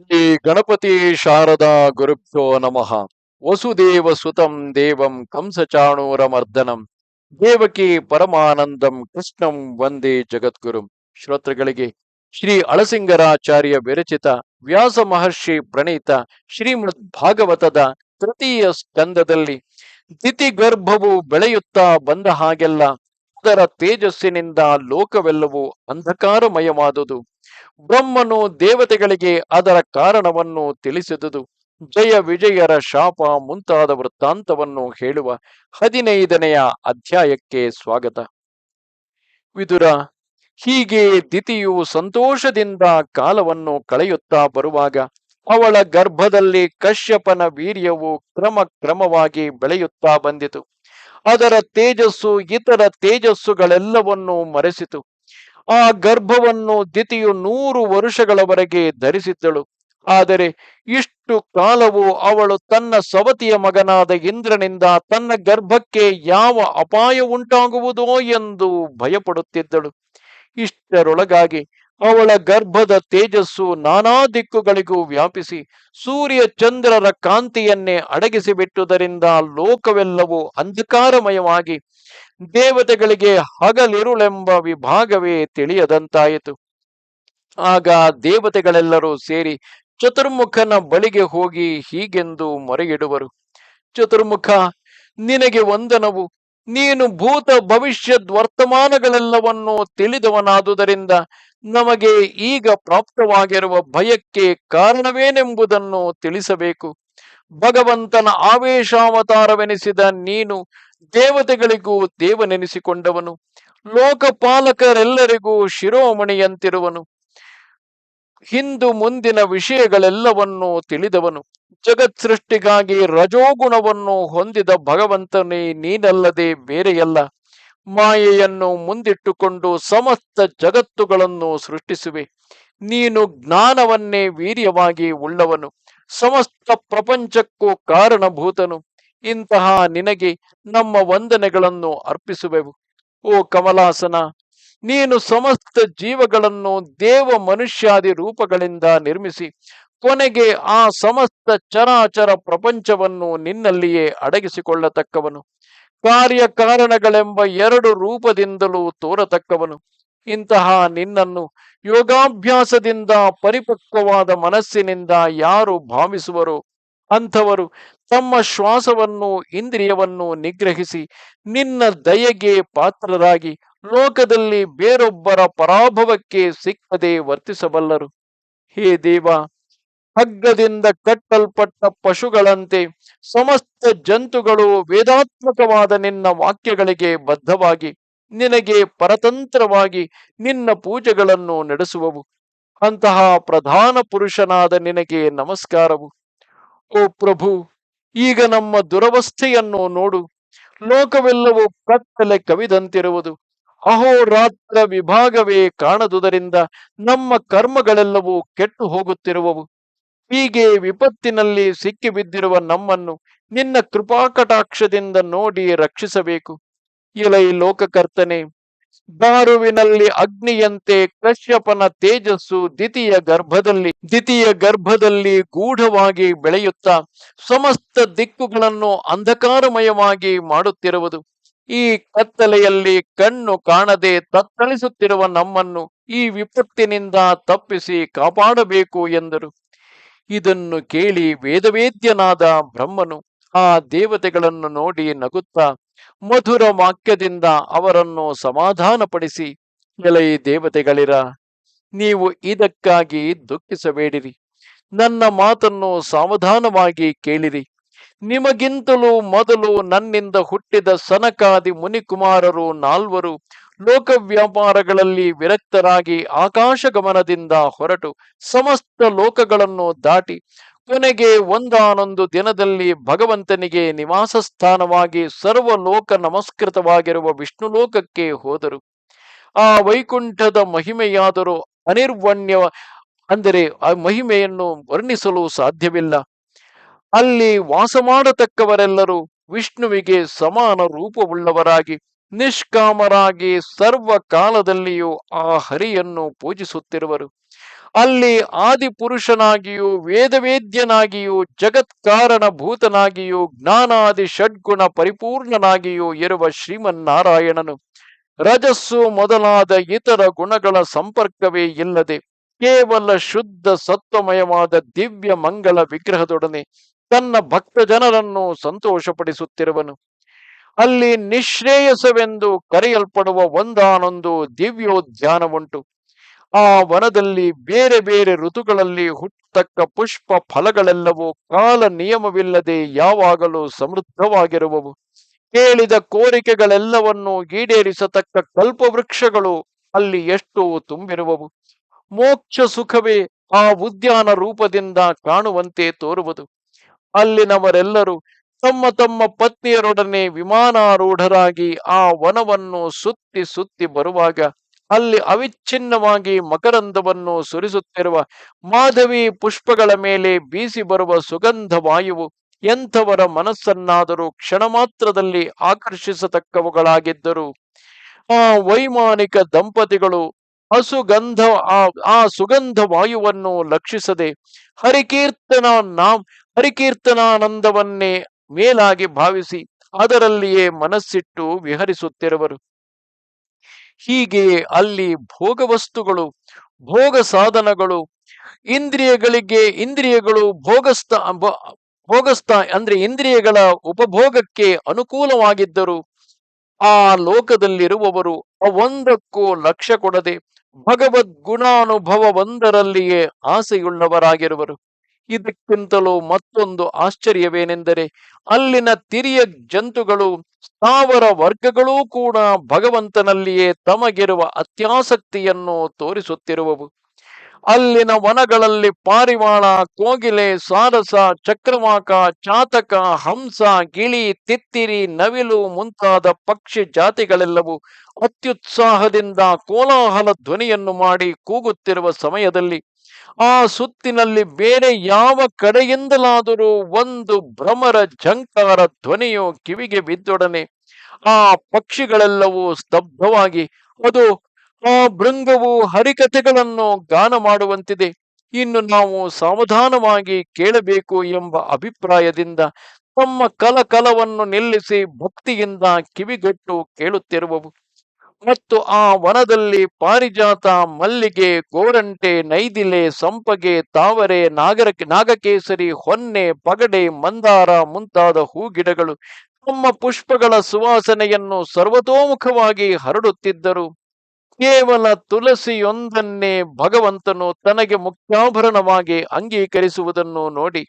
ಶ್ರೀ ಗಣಪತಿ ಶಾರದಾ ಗುರುಭ್ಯೋ ನಮಃ. ವಸುದೇವ ಸುತಂ ದೇವಂ ಕಂಸಚಾಣೂರಮರ್ದನಂ ದೇವಕಿ ಪರಮಾನಂದಂ ಕೃಷ್ಣಂ ವಂದೇ ಜಗದ್ಗುರುಂ. ಶ್ರೋತೃಗಳಿಗೆ ಶ್ರೀ ಅಳಸಿಂಗರಾಚಾರ್ಯ ವಿರಚಿತ ವ್ಯಾಸ ಮಹರ್ಷಿ ಪ್ರಣೀತ ಶ್ರೀಮದ್ ಭಾಗವತದ ತೃತೀಯ ಸ್ಕಂದದಲ್ಲಿ ದಿತಿಗರ್ಭವು ಬೆಳೆಯುತ್ತಾ ಬಂದ ಹಾಗೆಲ್ಲ ಅದರ ತೇಜಸ್ಸಿನಿಂದ ಲೋಕವೆಲ್ಲವೂ ಅಂಧಕಾರಮಯವಾದುದು. ಬ್ರಹ್ಮನು ದೇವತೆಗಳಿಗೆ ಅದರ ಕಾರಣವನ್ನು ತಿಳಿಸಿದುದು. ಜಯ ವಿಜಯರ ಶಾಪ ಮುಂತಾದ ವೃತ್ತಾಂತವನ್ನು ಹೇಳುವ 15ನೆಯ ಅಧ್ಯಾಯಕ್ಕೆ ಸ್ವಾಗತ. ವಿದುರ, ಹೀಗೆ ದಿತಿಯು ಸಂತೋಷದಿಂದ ಕಾಲವನ್ನು ಕಳೆಯುತ್ತಾ ಬರುವಾಗ ಅವಳ ಗರ್ಭದಲ್ಲಿ ಕಶ್ಯಪನ ವೀರ್ಯವು ಕ್ರಮವಾಗಿ ಬೆಳೆಯುತ್ತಾ ಬಂದಿತು. ಅದರ ತೇಜಸ್ಸು ಇತರ ತೇಜಸ್ಸುಗಳೆಲ್ಲವನ್ನೂ ಮರೆಸಿತು. ಆ ಗರ್ಭವನ್ನು ದಿತಿಯು 100 ವರುಷಗಳವರೆಗೆ ಧರಿಸಿದ್ದಳು. ಆದರೆ ಇಷ್ಟು ಕಾಲವು ಅವಳು ತನ್ನ ಸವತಿಯ ಮಗನಾದ ಇಂದ್ರನಿಂದ ತನ್ನ ಗರ್ಭಕ್ಕೆ ಯಾವ ಅಪಾಯ ಉಂಟಾಗುವುದೋ ಎಂದು ಭಯಪಡುತ್ತಿದ್ದಳು. ಇಷ್ಟರೊಳಗಾಗಿ ಅವಳ ಗರ್ಭದ ತೇಜಸ್ಸು ನಾನಾ ದಿಕ್ಕುಗಳಿಗೂ ವ್ಯಾಪಿಸಿ ಸೂರ್ಯ ಚಂದ್ರರ ಕಾಂತಿಯನ್ನೇ ಅಡಗಿಸಿಬಿಟ್ಟುದರಿಂದ ಲೋಕವೆಲ್ಲವೂ ಅಂಧಕಾರಮಯವಾಗಿ ದೇವತೆಗಳಿಗೆ ಹಗಲಿರುಳೆಂಬ ವಿಭಾಗವೇ ತಿಳಿಯದಂತಾಯಿತು. ಆಗ ದೇವತೆಗಳೆಲ್ಲರೂ ಸೇರಿ ಚತುರ್ಮುಖನ ಬಳಿಗೆ ಹೋಗಿ ಹೀಗೆಂದು ಮೊರೆಯಿಡುವರು. ಚತುರ್ಮುಖ, ನಿನಗೆ ವಂದನವು. ನೀನು ಭೂತ ಭವಿಷ್ಯದ್ ವರ್ತಮಾನಗಳೆಲ್ಲವನ್ನೂ ತಿಳಿದವನಾದುದರಿಂದ ನಮಗೆ ಈಗ ಪ್ರಾಪ್ತವಾಗಿರುವ ಭಯಕ್ಕೆ ಕಾರಣವೇನೆಂಬುದನ್ನು ತಿಳಿಸಬೇಕು. ಭಗವಂತನ ಆವೇಶಾವತಾರವೆನಿಸಿದ ನೀನು ದೇವತೆಗಳಿಗೂ ದೇವನೆನಿಸಿಕೊಂಡವನು, ಲೋಕಪಾಲಕರೆಲ್ಲರಿಗೂ ಶಿರೋಮಣಿಯಂತಿರುವನು, ಹಿಂದು ಮುಂದಿನ ವಿಷಯಗಳೆಲ್ಲವನ್ನೂ ತಿಳಿದವನು. ಜಗತ್ ಸೃಷ್ಟಿಗಾಗಿ ರಜೋಗುಣವನ್ನು ಹೊಂದಿದ ಭಗವಂತನೇ ನೀನಲ್ಲದೆ ಬೇರೆಯಲ್ಲ. ಮಾಯೆಯನ್ನು ಮುಂದಿಟ್ಟುಕೊಂಡು ಸಮಸ್ತ ಜಗತ್ತುಗಳನ್ನು ಸೃಷ್ಟಿಸುವೆ. ನೀನು ಜ್ಞಾನವನ್ನೇ ವೀರ್ಯವಾಗಿ ಉಳ್ಳವನು, ಸಮಸ್ತ ಪ್ರಪಂಚಕ್ಕೂ ಕಾರಣಭೂತನು. ಇಂತಹ ನಿನಗೆ ನಮ್ಮ ವಂದನೆಗಳನ್ನು ಅರ್ಪಿಸುವೆವು. ಓ ಕಮಲಾಸನ, ನೀನು ಸಮಸ್ತ ಜೀವಗಳನ್ನು ದೇವ ಮನುಷ್ಯಾದಿ ರೂಪಗಳಿಂದ ನಿರ್ಮಿಸಿ ಕೊನೆಗೆ ಆ ಸಮಸ್ತ ಚರಾಚರ ಪ್ರಪಂಚವನ್ನು ನಿನ್ನಲ್ಲಿಯೇ ಅಡಗಿಸಿಕೊಳ್ಳತಕ್ಕವನು. ಕಾರ್ಯಕಾರಣಗಳೆಂಬ 2 ರೂಪದಿಂದಲೂ ತೋರತಕ್ಕವನು. ಇಂತಹ ನಿನ್ನನ್ನು ಯೋಗಾಭ್ಯಾಸದಿಂದ ಪರಿಪಕ್ವವಾದ ಮನಸ್ಸಿನಿಂದ ಯಾರು ಭಾವಿಸುವರೋ ಅಂಥವರು ತಮ್ಮ ಶ್ವಾಸವನ್ನು ಇಂದ್ರಿಯವನ್ನು ನಿಗ್ರಹಿಸಿ ನಿನ್ನ ದಯೆಗೆ ಪಾತ್ರರಾಗಿ ಲೋಕದಲ್ಲಿ ಬೇರೊಬ್ಬರ ಪರಾಭವಕ್ಕೆ ಸಿಕ್ಕದೆ ವರ್ತಿಸಬಲ್ಲರು. ಹೇ ದೇವ, ಹಗ್ಗದಿಂದ ಕಟ್ಟಲ್ಪಟ್ಟ ಪಶುಗಳಂತೆ ಸಮಸ್ತ ಜಂತುಗಳು ವೇದಾತ್ಮಕವಾದ ನಿನ್ನ ವಾಕ್ಯಗಳಿಗೆ ಬದ್ಧವಾಗಿ ನಿನಗೆ ಪರತಂತ್ರವಾಗಿ ನಿನ್ನ ಪೂಜೆಗಳನ್ನು ನಡೆಸುವವು. ಅಂತಹ ಪ್ರಧಾನ ಪುರುಷನಾದ ನಿನಗೆ ನಮಸ್ಕಾರವು. ಓ ಪ್ರಭು, ಈಗ ನಮ್ಮ ದುರವಸ್ಥೆಯನ್ನು ನೋಡು. ಲೋಕವೆಲ್ಲವೂ ಕತ್ತಲೆ ಕವಿದಂತಿರುವುದು. ಅಹೋರಾತ್ರ ವಿಭಾಗವೇ ಕಾಣದುದರಿಂದ ನಮ್ಮ ಕರ್ಮಗಳೆಲ್ಲವೂ ಕೆಟ್ಟು ಹೋಗುತ್ತಿರುವವು. ಹೀಗೆ ವಿಪತ್ತಿನಲ್ಲಿ ಸಿಕ್ಕಿಬಿದ್ದಿರುವ ನಮ್ಮನ್ನು ನಿನ್ನ ಕೃಪಾಕಟಾಕ್ಷದಿಂದ ನೋಡಿ ರಕ್ಷಿಸಬೇಕು. ಎಲೈ ಲೋಕಕರ್ತನೆ, ದಾರುವಿನಲ್ಲಿ ಅಗ್ನಿಯಂತೆ ಕಶ್ಯಪನ ತೇಜಸ್ಸು ದ್ವಿತೀಯ ಗರ್ಭದಲ್ಲಿ ಗೂಢವಾಗಿ ಬೆಳೆಯುತ್ತಾ ಸಮಸ್ತ ದಿಕ್ಕುಗಳನ್ನು ಅಂಧಕಾರಮಯವಾಗಿ ಮಾಡುತ್ತಿರುವುದು. ಈ ಕತ್ತಲೆಯಲ್ಲಿ ಕಣ್ಣು ಕಾಣದೆ ತತ್ತಳಿಸುತ್ತಿರುವ ನಮ್ಮನ್ನು ಈ ವಿಪತ್ತಿನಿಂದ ತಪ್ಪಿಸಿ ಕಾಪಾಡಬೇಕು ಎಂದರು. ಇದನ್ನು ಕೇಳಿ ವೇದವೇದ್ಯನಾದ ಬ್ರಹ್ಮನು ಆ ದೇವತೆಗಳನ್ನು ನೋಡಿ ನಗುತ್ತಾ ಮಧುರ ವಾಕ್ಯದಿಂದ ಅವರನ್ನು ಸಮಾಧಾನಪಡಿಸಿ, ಎಲೈ ದೇವತೆಗಳಿರ, ನೀವು ಇದಕ್ಕಾಗಿ ದುಃಖಿಸಬೇಡಿರಿ. ನನ್ನ ಮಾತನ್ನು ಸಾವಧಾನವಾಗಿ ಕೇಳಿರಿ. ನಿಮಗಿಂತಲೂ ಮೊದಲು ನನ್ನಿಂದ ಹುಟ್ಟಿದ ಸನಕಾದಿ ಮುನಿಕುಮಾರರು 4 ಲೋಕವ್ಯಾಪಾರಗಳಲ್ಲಿ ವಿರಕ್ತರಾಗಿ ಆಕಾಶಗಮನದಿಂದ ಹೊರಟು ಸಮಸ್ತ ಲೋಕಗಳನ್ನು ದಾಟಿ ಕೊನೆಗೆ ಒಂದಾನೊಂದು ದಿನದಲ್ಲಿ ಭಗವಂತನಿಗೆ ನಿವಾಸ ಸ್ಥಾನವಾಗಿ ಸರ್ವಲೋಕ ನಮಸ್ಕೃತವಾಗಿರುವ ವಿಷ್ಣು ಲೋಕಕ್ಕೆ ಹೋದರು. ಆ ವೈಕುಂಠದ ಮಹಿಮೆಯಾದರೂ ಅನಿರ್ವಣ್ಯ, ಅಂದರೆ ಆ ಮಹಿಮೆಯನ್ನು ವರ್ಣಿಸಲು ಸಾಧ್ಯವಿಲ್ಲ. ಅಲ್ಲಿ ವಾಸ ಮಾಡತಕ್ಕವರೆಲ್ಲರೂ ವಿಷ್ಣುವಿಗೆ ಸಮಾನ ರೂಪವುಳ್ಳವರಾಗಿ ನಿಷ್ಕಾಮರಾಗಿ ಸರ್ವ ಕಾಲದಲ್ಲಿಯೂ ಆ ಹರಿಯನ್ನು ಪೂಜಿಸುತ್ತಿರುವರು. ಅಲ್ಲಿ ಆದಿಪುರುಷನಾಗಿಯೂ ವೇದವೇದ್ಯನಾಗಿಯೂ ಜಗತ್ಕಾರಣಭೂತನಾಗಿಯೂ ಜ್ಞಾನಾದಿ ಷಡ್ಗುಣ ಪರಿಪೂರ್ಣನಾಗಿಯೂ ಇರುವ ಶ್ರೀಮನ್ನಾರಾಯಣನು ರಜಸ್ಸು ಮೊದಲಾದ ಇತರ ಗುಣಗಳ ಸಂಪರ್ಕವೇ ಇಲ್ಲದೆ ಕೇವಲ ಶುದ್ಧ ಸತ್ವಮಯವಾದ ದಿವ್ಯ ಮಂಗಳ ವಿಗ್ರಹದೊಡನೆ ತನ್ನ ಭಕ್ತ ಜನರನ್ನು ಸಂತೋಷಪಡಿಸುತ್ತಿರುವನು. ಅಲ್ಲಿ ನಿಶ್ರೇಯಸವೆಂದು ಕರೆಯಲ್ಪಡುವ ಒಂದಾನೊಂದು ದಿವ್ಯೋದ್ಯಾನವುಂಟು. ಆ ವನದಲ್ಲಿ ಬೇರೆ ಬೇರೆ ಋತುಗಳಲ್ಲಿ ಹುಟ್ಟತಕ್ಕ ಪುಷ್ಪ ಫಲಗಳೆಲ್ಲವೂ ಕಾಲ ನಿಯಮವಿಲ್ಲದೆ ಯಾವಾಗಲೂ ಸಮೃದ್ಧವಾಗಿರುವವು. ಕೇಳಿದ ಕೋರಿಕೆಗಳೆಲ್ಲವನ್ನೂ ಈಡೇರಿಸತಕ್ಕ ಕಲ್ಪವೃಕ್ಷಗಳು ಅಲ್ಲಿ ಎಷ್ಟು ತುಂಬಿರುವವು. ಮೋಕ್ಷ ಸುಖವೇ ಆ ಉದ್ಯಾನ ರೂಪದಿಂದ ಕಾಣುವಂತೆ ತೋರುವುದು. ಅಲ್ಲಿನವರೆಲ್ಲರೂ ತಮ್ಮ ತಮ್ಮ ಪತ್ನಿಯರೊಡನೆ ವಿಮಾನಾರೂಢರಾಗಿ ಆ ವನವನ್ನು ಸುತ್ತಿ ಸುತ್ತಿ ಬರುವಾಗ ಅಲ್ಲಿ ಅವಿಚ್ಛಿನ್ನವಾಗಿ ಮಕರಂದವನ್ನು ಸುರಿಸುತ್ತಿರುವ ಮಾಧವಿ ಪುಷ್ಪಗಳ ಮೇಲೆ ಬೀಸಿ ಬರುವ ಸುಗಂಧ ವಾಯುವು ಎಂಥವರ ಮನಸ್ಸನ್ನಾದರೂ ಕ್ಷಣ ಮಾತ್ರದಲ್ಲಿ ಆಕರ್ಷಿಸತಕ್ಕವುಗಳಾಗಿದ್ದರು. ಆ ವೈಮಾನಿಕ ದಂಪತಿಗಳು ಅಸುಗಂಧ ಆ ಸುಗಂಧ ವಾಯುವನ್ನು ಲಕ್ಷಿಸದೆ ಹರಿಕೀರ್ತನ ಹರಿಕೀರ್ತನಾನಂದವನ್ನೇ ಮೇಲಾಗಿ ಭಾವಿಸಿ ಅದರಲ್ಲಿಯೇ ಮನಸ್ಸಿಟ್ಟು ವಿಹರಿಸುತ್ತಿರುವರು. ಹೀಗೆ ಅಲ್ಲಿ ಭೋಗವಸ್ತುಗಳು, ಭೋಗ ಸಾಧನಗಳು, ಇಂದ್ರಿಯಗಳು ಭೋಗಸ್ಥ ಅಂದ್ರೆ ಇಂದ್ರಿಯಗಳ ಉಪಭೋಗಕ್ಕೆ ಅನುಕೂಲವಾಗಿದ್ದರು ಆ ಲೋಕದಲ್ಲಿರುವವರು ಅವೊಂದಕ್ಕೂ ಲಕ್ಷ್ಯ ಕೊಡದೆ ಭಗವದ್ ಗುಣಾನುಭವ ಒಂದರಲ್ಲಿಯೇ ಆಸೆಯುಳ್ಳವರಾಗಿರುವರು. ಇದಕ್ಕಿಂತಲೂ ಮತ್ತೊಂದು ಆಶ್ಚರ್ಯವೇನೆಂದರೆ ಅಲ್ಲಿನ ತಿರಿಯ ಜಂತುಗಳು, ಸ್ಥಾವರ ವರ್ಗಗಳೂ ಕೂಡ ಭಗವಂತನಲ್ಲಿಯೇ ತಮಗಿರುವ ಅತ್ಯಾಸಕ್ತಿಯನ್ನು ತೋರಿಸುತ್ತಿರುವವು. ಅಲ್ಲಿನ ವನಗಳಲ್ಲಿ ಪಾರಿವಾಳ, ಕೋಗಿಲೆ, ಸಾರಸ, ಚಕ್ರವಾಕ, ಚಾತಕ, ಹಂಸ, ಗಿಳಿ, ತಿತ್ತಿರಿ, ನವಿಲು ಮುಂತಾದ ಪಕ್ಷಿ ಜಾತಿಗಳೆಲ್ಲವೂ ಅತ್ಯುತ್ಸಾಹದಿಂದ ಕೋಲಾಹಲ ಧ್ವನಿಯನ್ನು ಮಾಡಿ ಕೂಗುತ್ತಿರುವ ಸಮಯದಲ್ಲಿ ಆ ಸುತ್ತಿನಲ್ಲಿ ಬೇರೆ ಯಾವ ಕಡೆಯಿಂದಲಾದರೂ ಒಂದು ಭ್ರಮರ ಝಂಕಾರ ಧ್ವನಿಯು ಕಿವಿಗೆ ಬಿದ್ದೊಡನೆ ಆ ಪಕ್ಷಿಗಳೆಲ್ಲವೂ ಸ್ತಬ್ಧವಾಗಿ ಅದು ಆ ಭೃಂಗವು ಹರಿಕಥೆಗಳನ್ನು ಗಾನ ಮಾಡುವಂತಿದೆ, ಇನ್ನು ನಾವು ಸಾವಧಾನವಾಗಿ ಕೇಳಬೇಕು ಎಂಬ ಅಭಿಪ್ರಾಯದಿಂದ ತಮ್ಮ ಕಲಕಲವನ್ನು ನಿಲ್ಲಿಸಿ ಭಕ್ತಿಯಿಂದ ಕಿವಿಗೊಟ್ಟು ಕೇಳುತ್ತಿರುವವು. ಮತ್ತು ಆ ವನದಲ್ಲಿ ಪಾರಿಜಾತ, ಮಲ್ಲಿಗೆ, ಗೋರಂಟೆ, ನೈದಿಲೆ, ಸಂಪಗೆ, ತಾವರೆ, ನಾಗಕೇಸರಿ, ಹೊನ್ನೆ, ಪಗಡೆ, ಮಂದಾರ ಮುಂತಾದ ಹೂಗಿಡಗಳು ತಮ್ಮ ಪುಷ್ಪಗಳ ಸುವಾಸನೆಯನ್ನು ಸರ್ವತೋಮುಖವಾಗಿ ಹರಡುತ್ತಿದ್ದರು. ಕೇವಲ ತುಳಸಿಯೊಂದನ್ನೇ ಭಗವಂತನು ತನಗೆ ಮುಖ್ಯಾಭರಣವಾಗಿ ಅಂಗೀಕರಿಸುವುದನ್ನು ನೋಡಿ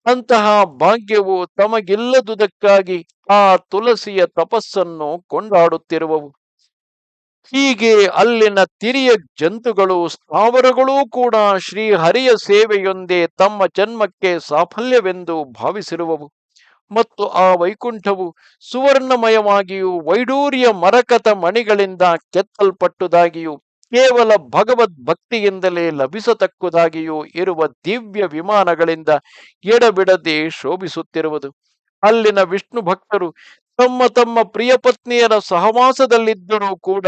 ಅಂತಹ ಭಾಗ್ಯವು ತಮಗಿಲ್ಲದುದಕ್ಕಾಗಿ ಆ ತುಳಸಿಯ ತಪಸ್ಸನ್ನು ಕೊಂಡಾಡುತ್ತಿರುವವು. ಹೀಗೆ ಅಲ್ಲಿನ ತಿರಿಯ ಜಂತುಗಳು, ಸ್ಥಾವರಗಳೂ ಕೂಡ ಶ್ರೀಹರಿಯ ಸೇವೆಯೊಂದೇ ತಮ್ಮ ಜನ್ಮಕ್ಕೆ ಸಾಫಲ್ಯವೆಂದು ಭಾವಿಸಿರುವವು. ಮತ್ತು ಆ ವೈಕುಂಠವು ಸುವರ್ಣಮಯವಾಗಿಯೂ ವೈಡೂರ್ಯ ಮರಕತ ಮಣಿಗಳಿಂದ ಕೆತ್ತಲ್ಪಟ್ಟುದಾಗಿಯೂ ಕೇವಲ ಭಗವದ್ ಭಕ್ತಿಯಿಂದಲೇ ಲಭಿಸತಕ್ಕುದಾಗಿಯೂ ಇರುವ ದಿವ್ಯ ವಿಮಾನಗಳಿಂದ ಎಡಬಿಡದೆ ಶೋಭಿಸುತ್ತಿರುವುದು. ಅಲ್ಲಿನ ವಿಷ್ಣು ಭಕ್ತರು ತಮ್ಮ ತಮ್ಮ ಪ್ರಿಯ ಪತ್ನಿಯರ ಸಹವಾಸದಲ್ಲಿದ್ದರೂ ಕೂಡ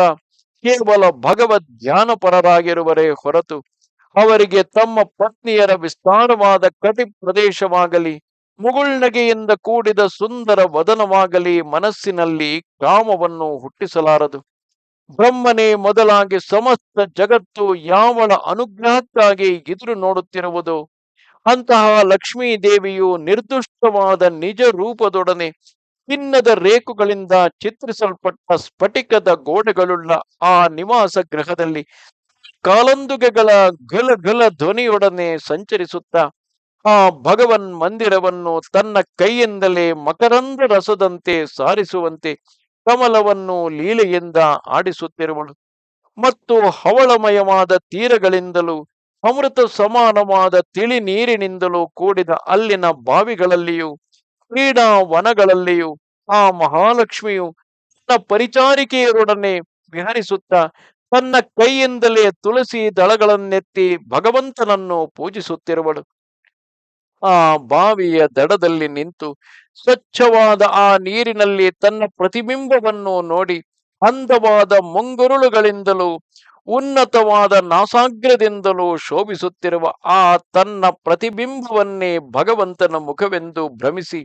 ಕೇವಲ ಭಗವದ್ ಧ್ಯಾನಪರರಾಗಿರುವರೇ ಹೊರತು ಅವರಿಗೆ ತಮ್ಮ ಪತ್ನಿಯರ ವಿಸ್ತಾರವಾದ ಕಟಿ ಪ್ರದೇಶವಾಗಲಿ, ಮುಗುಳ್ನಗೆಯಿಂದ ಕೂಡಿದ ಸುಂದರ ವದನವಾಗಲಿ ಮನಸ್ಸಿನಲ್ಲಿ ಕಾಮವನ್ನು ಹುಟ್ಟಿಸಲಾರದು. ಬ್ರಹ್ಮನೇ ಮೊದಲಾಗಿ ಸಮಸ್ತ ಜಗತ್ತು ಯಾವಳ ಅನುಗ್ರಹಕ್ಕಾಗಿ ಎದುರು ನೋಡುತ್ತಿರುವುದು, ಅಂತಹ ಲಕ್ಷ್ಮೀ ದೇವಿಯು ನಿರ್ದುಷ್ಟವಾದ ನಿಜ ರೂಪದೊಡನೆ ಚಿನ್ನದ ರೇಖುಗಳಿಂದ ಚಿತ್ರಿಸಲ್ಪಟ್ಟ ಸ್ಫಟಿಕದ ಗೋಡೆಗಳುಳ್ಳ ಆ ನಿವಾಸ ಗೃಹದಲ್ಲಿ ಕಾಲಂದುಗೆಗಳ ಘಲ ಘಲ ಧ್ವನಿಯೊಡನೆ ಸಂಚರಿಸುತ್ತಾ ಆ ಭಗವನ್ ಮಂದಿರವನ್ನು ತನ್ನ ಕೈಯಿಂದಲೇ ಮಕರಂದ ರಸದಂತೆ ಸಾರಿಸುವಂತೆ ಕಮಲವನ್ನು ಲೀಲೆಯಿಂದ ಆಡಿಸುತ್ತಿರುವಳು. ಮತ್ತು ಹವಳಮಯವಾದ ತೀರಗಳಿಂದಲೂ ಅಮೃತ ಸಮಾನವಾದ ತಿಳಿ ನೀರಿನಿಂದಲೂ ಕೂಡಿದ ಅಲ್ಲಿನ ಬಾವಿಗಳಲ್ಲಿಯೂ ಕ್ರೀಡಾ ವನಗಳಲ್ಲಿಯೂ ಆ ಮಹಾಲಕ್ಷ್ಮಿಯು ತನ್ನ ಪರಿಚಾರಿಕೆಯರೊಡನೆ ವಿಹರಿಸುತ್ತಾ ತನ್ನ ಕೈಯಿಂದಲೇ ತುಳಸಿ ದಳಗಳನ್ನೆತ್ತಿ ಭಗವಂತನನ್ನು ಪೂಜಿಸುತ್ತಿರುವಳು. ಆ ಬಾವಿಯ ದಡದಲ್ಲಿ ನಿಂತು ಸ್ವಚ್ಛವಾದ ಆ ನೀರಿನಲ್ಲಿ ತನ್ನ ಪ್ರತಿಬಿಂಬವನ್ನು ನೋಡಿ ಅಂದವಾದ ಮುಂಗುರುಳುಗಳಿಂದಲೂ ಉನ್ನತವಾದ ನಾಸಾಗ್ರದಿಂದಲೂ ಶೋಭಿಸುತ್ತಿರುವ ಆ ತನ್ನ ಪ್ರತಿಬಿಂಬವನ್ನೇ ಭಗವಂತನ ಮುಖವೆಂದು ಭ್ರಮಿಸಿ